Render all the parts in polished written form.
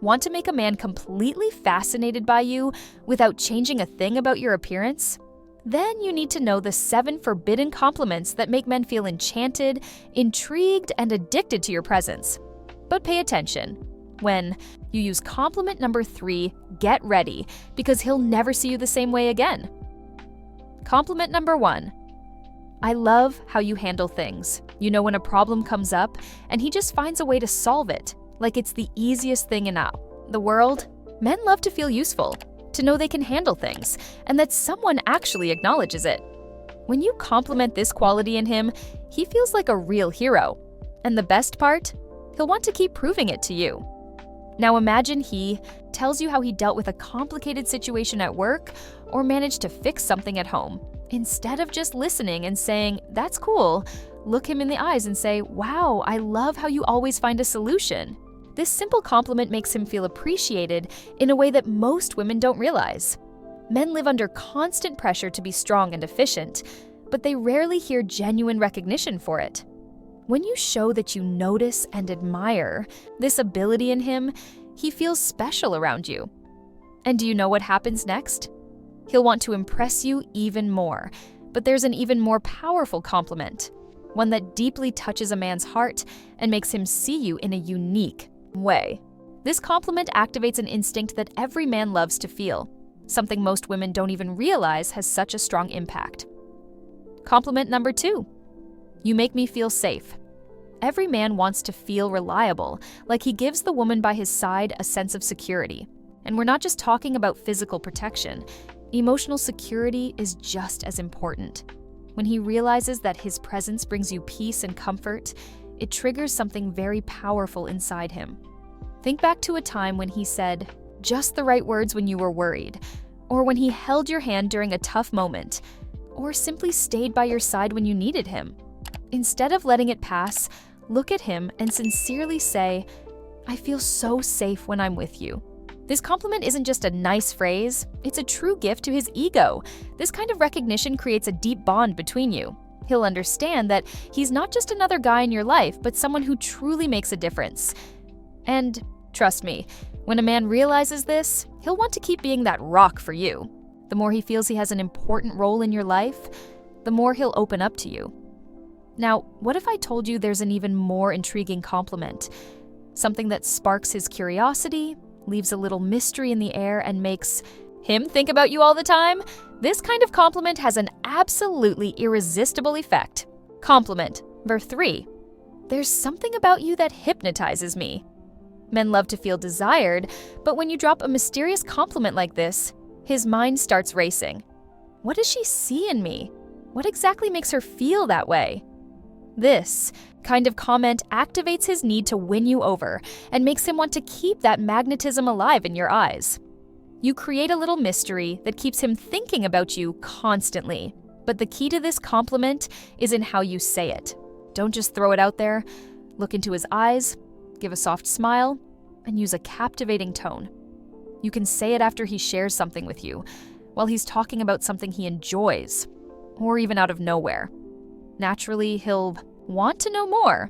Want to make a man completely fascinated by you without changing a thing about your appearance? Then you need to know the 7 forbidden compliments that make men feel enchanted, intrigued, and addicted to your presence. But pay attention. When you use compliment number 3, get ready, because he'll never see you the same way again. Compliment number 1. I love how you handle things. You know when a problem comes up, and he just finds a way to solve it, like it's the easiest thing in the world. Men love to feel useful, to know they can handle things, and that someone actually acknowledges it. When you compliment this quality in him, he feels like a real hero. And the best part? He'll want to keep proving it to you. Now imagine he tells you how he dealt with a complicated situation at work or managed to fix something at home. Instead of just listening and saying, "That's cool," look him in the eyes and say, "Wow, I love how you always find a solution." This simple compliment makes him feel appreciated in a way that most women don't realize. Men live under constant pressure to be strong and efficient, but they rarely hear genuine recognition for it. When you show that you notice and admire this ability in him, he feels special around you. And do you know what happens next? He'll want to impress you even more, but there's an even more powerful compliment, one that deeply touches a man's heart and makes him see you in a unique way. This compliment activates an instinct that every man loves to feel, something most women don't even realize has such a strong impact. Compliment number 2. You make me feel safe. Every man wants to feel reliable, like he gives the woman by his side a sense of security. And we're not just talking about physical protection. Emotional security is just as important. When he realizes that his presence brings you peace and comfort, it triggers something very powerful inside him. Think back to a time when he said just the right words when you were worried, or when he held your hand during a tough moment, or simply stayed by your side when you needed him. Instead of letting it pass, look at him and sincerely say, "I feel so safe when I'm with you." This compliment isn't just a nice phrase, it's a true gift to his ego. This kind of recognition creates a deep bond between you. He'll understand that he's not just another guy in your life, but someone who truly makes a difference. And trust me, when a man realizes this, he'll want to keep being that rock for you. The more he feels he has an important role in your life, the more he'll open up to you. Now, what if I told you there's an even more intriguing compliment? Something that sparks his curiosity, leaves a little mystery in the air, and makes him think about you all the time? This kind of compliment has an absolutely irresistible effect. Compliment number 3. There's something about you that hypnotizes me. Men love to feel desired, but when you drop a mysterious compliment like this, his mind starts racing. What does she see in me? What exactly makes her feel that way? This kind of comment activates his need to win you over and makes him want to keep that magnetism alive in your eyes. You create a little mystery that keeps him thinking about you constantly. But the key to this compliment is in how you say it. Don't just throw it out there. Look into his eyes, give a soft smile, and use a captivating tone. You can say it after he shares something with you, while he's talking about something he enjoys, or even out of nowhere. Naturally, he'll want to know more.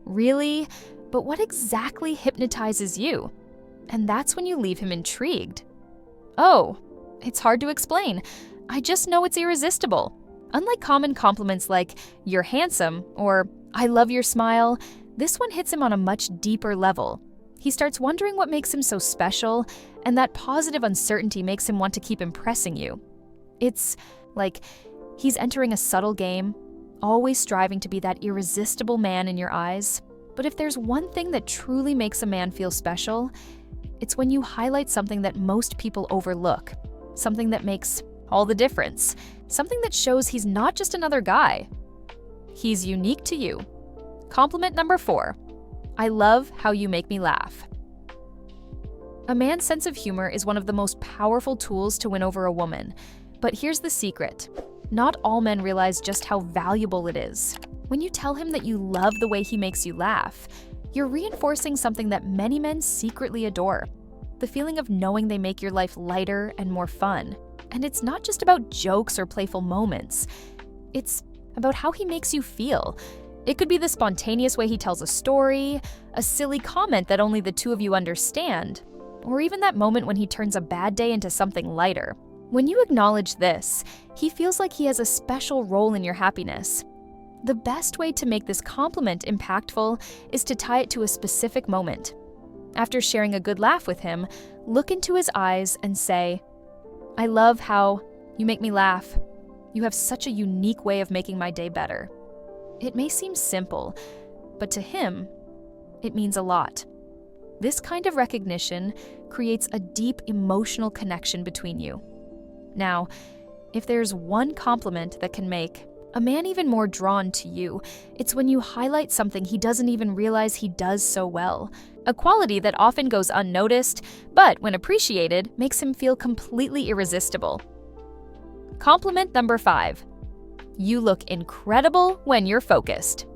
Really? But what exactly hypnotizes you? And that's when you leave him intrigued. Oh, it's hard to explain. I just know it's irresistible. Unlike common compliments like, "You're handsome," or "I love your smile," this one hits him on a much deeper level. He starts wondering what makes him so special, and that positive uncertainty makes him want to keep impressing you. It's like he's entering a subtle game, always striving to be that irresistible man in your eyes. But if there's one thing that truly makes a man feel special, it's when you highlight something that most people overlook, something that makes all the difference, something that shows he's not just another guy. He's unique to you. Compliment number 4. I love how you make me laugh. A man's sense of humor is one of the most powerful tools to win over a woman. But here's the secret. Not all men realize just how valuable it is. When you tell him that you love the way he makes you laugh, you're reinforcing something that many men secretly adore. The feeling of knowing they make your life lighter and more fun. And it's not just about jokes or playful moments. It's about how he makes you feel. It could be the spontaneous way he tells a story, a silly comment that only the two of you understand, or even that moment when he turns a bad day into something lighter. When you acknowledge this, he feels like he has a special role in your happiness. The best way to make this compliment impactful is to tie it to a specific moment. After sharing a good laugh with him, look into his eyes and say, "I love how you make me laugh. You have such a unique way of making my day better." It may seem simple, but to him, it means a lot. This kind of recognition creates a deep emotional connection between you. Now, if there's one compliment that can make a man even more drawn to you, it's when you highlight something he doesn't even realize he does so well. A quality that often goes unnoticed, but when appreciated, makes him feel completely irresistible. Compliment number 5. You look incredible when you're focused.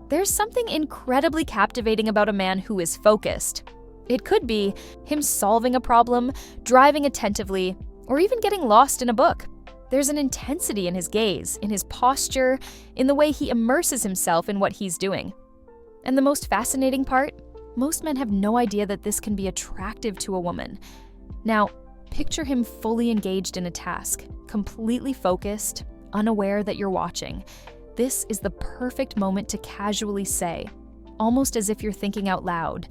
There's something incredibly captivating about a man who is focused. It could be him solving a problem, driving attentively, or even getting lost in a book. There's an intensity in his gaze, in his posture, in the way he immerses himself in what he's doing. And the most fascinating part? Most men have no idea that this can be attractive to a woman. Now, picture him fully engaged in a task, completely focused, unaware that you're watching. This is the perfect moment to casually say, almost as if you're thinking out loud,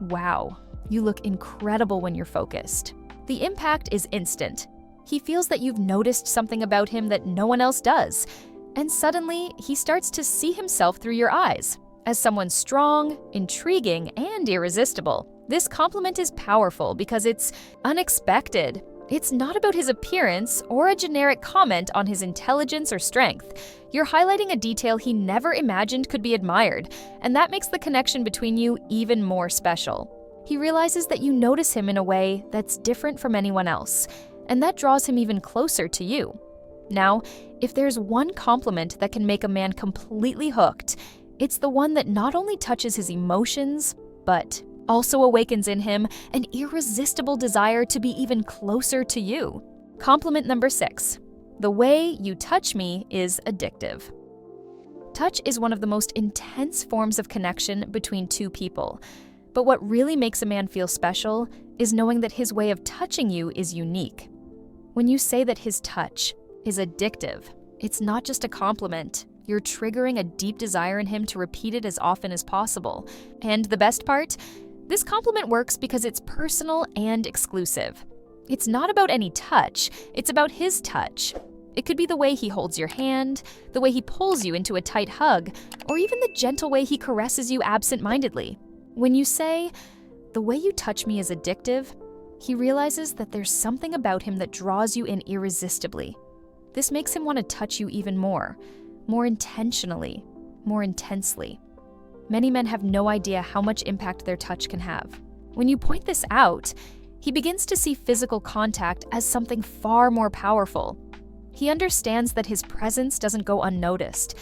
"Wow, you look incredible when you're focused." The impact is instant. He feels that you've noticed something about him that no one else does, and suddenly he starts to see himself through your eyes as someone strong, intriguing, and irresistible. This compliment is powerful because it's unexpected. It's not about his appearance or a generic comment on his intelligence or strength. You're highlighting a detail he never imagined could be admired, and that makes the connection between you even more special. He realizes that you notice him in a way that's different from anyone else, and that draws him even closer to you. Now, if there's one compliment that can make a man completely hooked, it's the one that not only touches his emotions, but also awakens in him an irresistible desire to be even closer to you. Compliment number 6. The way you touch me is addictive. Touch is one of the most intense forms of connection between two people. But what really makes a man feel special is knowing that his way of touching you is unique. When you say that his touch is addictive, it's not just a compliment. You're triggering a deep desire in him to repeat it as often as possible. And the best part? This compliment works because it's personal and exclusive. It's not about any touch, it's about his touch. It could be the way he holds your hand, the way he pulls you into a tight hug, or even the gentle way he caresses you absent-mindedly. When you say, "The way you touch me is addictive," he realizes that there's something about him that draws you in irresistibly. This makes him want to touch you even more intentionally, more intensely. Many men have no idea how much impact their touch can have. When you point this out, he begins to see physical contact as something far more powerful. He understands that his presence doesn't go unnoticed,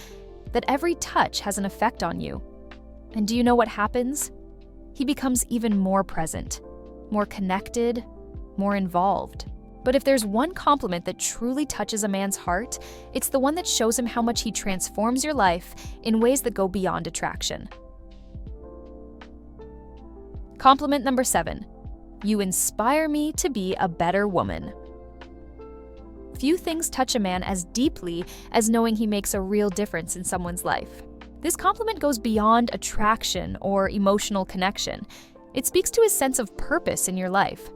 that every touch has an effect on you. And do you know what happens? He becomes even more present, more connected, more involved. But if there's one compliment that truly touches a man's heart, it's the one that shows him how much he transforms your life in ways that go beyond attraction. Compliment number 7. You inspire me to be a better woman. Few things touch a man as deeply as knowing he makes a real difference in someone's life. This compliment goes beyond attraction or emotional connection. It speaks to his sense of purpose in your life.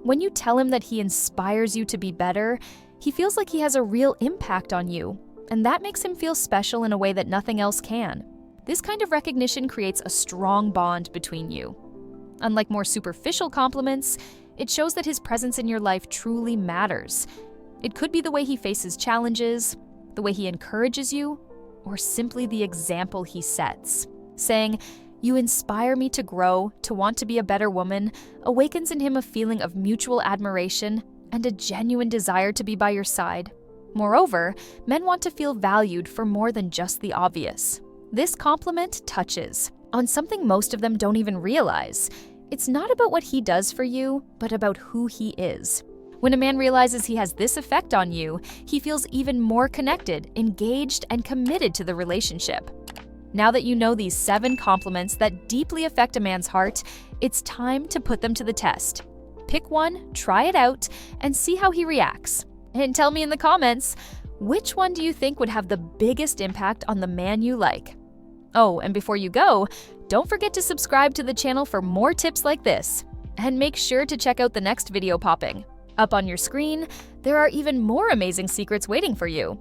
When you tell him that he inspires you to be better, he feels like he has a real impact on you, and that makes him feel special in a way that nothing else can. This kind of recognition creates a strong bond between you. Unlike more superficial compliments, it shows that his presence in your life truly matters. It could be the way he faces challenges, the way he encourages you, or simply the example he sets. Saying, "You inspire me to grow, to want to be a better woman," awakens in him a feeling of mutual admiration and a genuine desire to be by your side. Moreover, men want to feel valued for more than just the obvious. This compliment touches on something most of them don't even realize. It's not about what he does for you, but about who he is. When a man realizes he has this effect on you, he feels even more connected, engaged, and committed to the relationship. Now that you know these 7 compliments that deeply affect a man's heart, it's time to put them to the test. Pick one, try it out, and see how he reacts. And tell me in the comments, which one do you think would have the biggest impact on the man you like? Oh, and before you go, don't forget to subscribe to the channel for more tips like this. And make sure to check out the next video popping. Up on your screen, there are even more amazing secrets waiting for you.